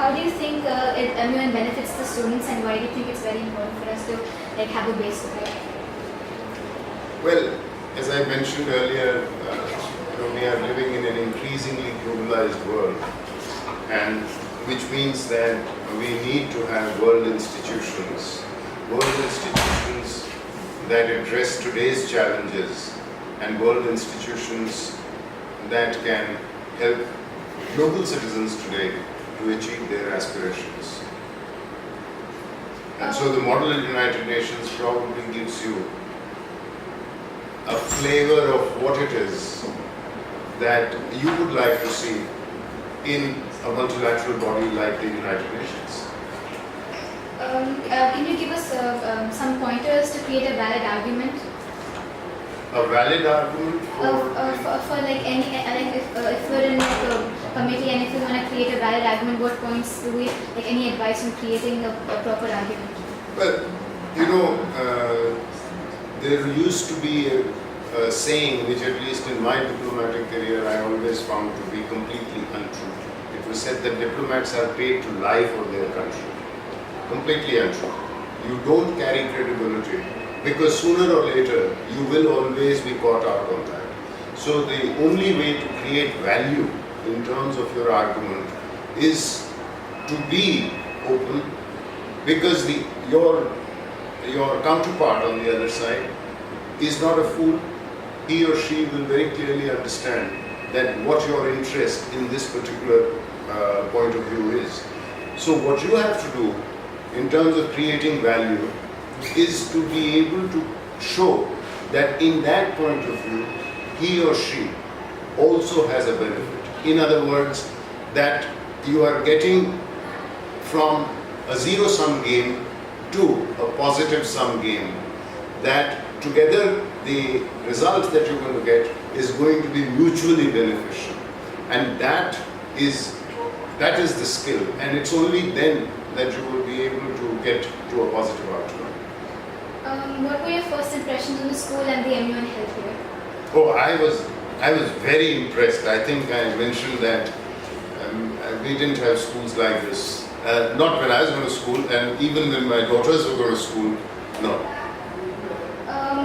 how do you think MUN benefits the students, and why do you think it's very important for us to have a base to play? Well, as I mentioned earlier, we are living in an increasingly globalized world, and which means that we need to have world institutions that address today's challenges, and world institutions that can help global citizens today to achieve their aspirations. And so the model of the United Nations probably gives you a flavor of what it is that you would like to see in a multilateral body like the United Nations. Can you give us some pointers to create a valid argument? A valid argument for any if we're in a committee and if we want to create a valid argument, what points do we any advice on creating a proper argument? Well, there used to be a saying which, at least in my diplomatic career, I always found to be completely untrue. It was said that diplomats are paid to lie for their country. Completely untrue. You don't carry credibility, because sooner or later you will always be caught out on that. So the only way to create value in terms of your argument is to be open, because your counterpart on the other side is not a fool. He or she will very clearly understand that what your interest in this particular point of view is. So what you have to do in terms of creating value is to be able to show that in that point of view, he or she also has a benefit. In other words, that you are getting from a zero-sum game to a positive-sum game, that together the result that you're going to get is going to be mutually beneficial. And that is the skill, and it's only then that you will be able to get to a positive outcome. What were your first impressions on the school and the MUN help here? Oh, I was very impressed. I think I mentioned that we didn't have schools like this. Not when I was going to school, and even when my daughters were going to school, no.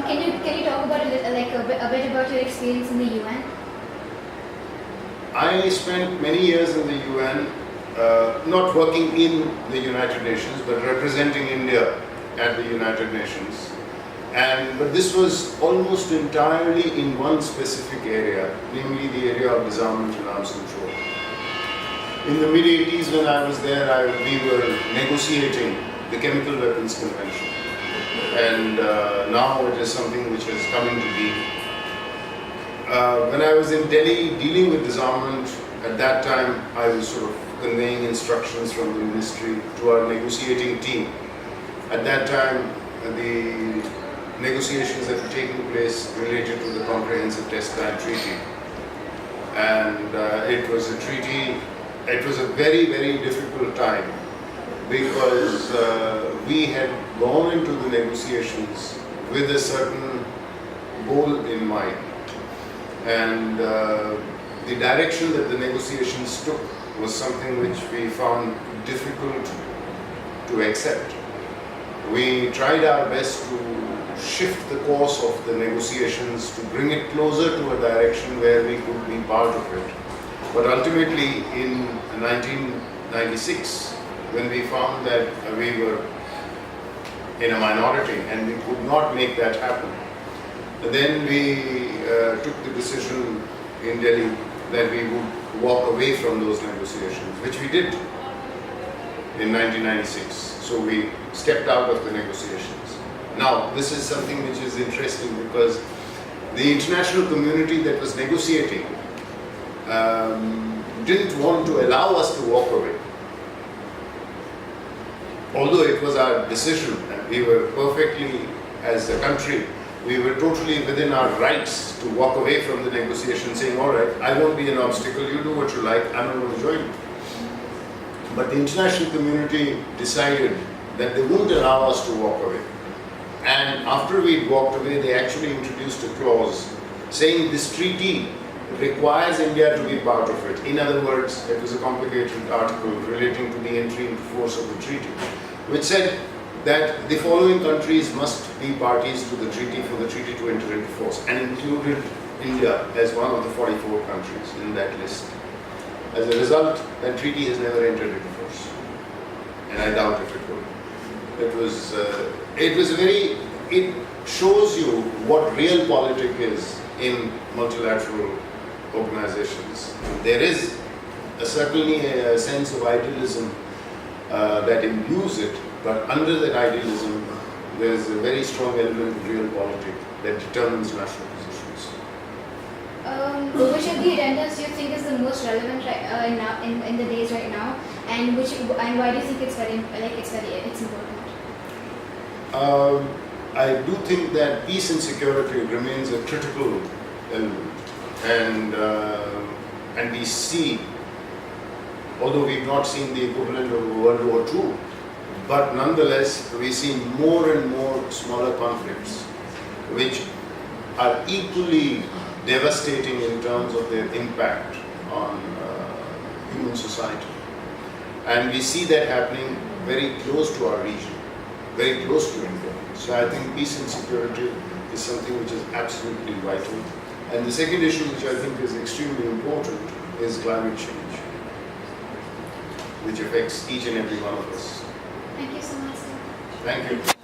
Can you talk about a bit about your experience in the UN? I spent many years in the UN, not working in the United Nations, but representing India at the United Nations. But this was almost entirely in one specific area, namely the area of disarmament and arms control. In the mid-80s, when I was there, we were negotiating the Chemical Weapons Convention. And now it is something which has come into being. When I was in Delhi dealing with disarmament, at that time I was sort of conveying instructions from the ministry to our negotiating team. At that time, the negotiations that were taking place related to the Comprehensive Test Ban Treaty. And it was a treaty, it was a very, very difficult time, because we had gone into the negotiations with a certain goal in mind. And the direction that the negotiations took was something which we found difficult to accept. We tried our best to shift the course of the negotiations to bring it closer to a direction where we could be part of it. But ultimately, in 1996, when we found that we were in a minority and we could not make that happen, then we took the decision in Delhi that we would walk away from those negotiations, which we did in 1996. So we stepped out of the negotiations. Now, this is something which is interesting, because the international community that was negotiating didn't want to allow us to walk away. Although it was our decision, and we were perfectly, as a country, we were totally within our rights to walk away from the negotiation, saying, all right, I won't be an obstacle, you do what you like, I'm not going to join you. But the international community decided that they wouldn't allow us to walk away. And after we walked away, they actually introduced a clause saying this treaty requires India to be part of it. In other words, it was a complicated article relating to the entry into force of the treaty, which said that the following countries must be parties to the treaty for the treaty to enter into force, and included India as one of the 44 countries in that list. As a result, that treaty has never entered into force, and I doubt if it will. It shows you what real politics is in multilateral organizations. There is certainly a sense of idealism that imbues it, but under that idealism, there is a very strong element of real politics that determines national positions. Which of the agendas do you think is the most relevant in the days right now, and why do you think it's important? I do think that peace and security remains a critical element, and we see, although we've not seen the equivalent of World War II, but nonetheless we see more and more smaller conflicts which are equally devastating in terms of their impact on human society. And we see that happening very close to our region, very close to India. So I think peace and security is something which is absolutely vital. And the second issue, which I think is extremely important, is climate change, which affects each and every one of us. Thank you so much, sir. Thank you.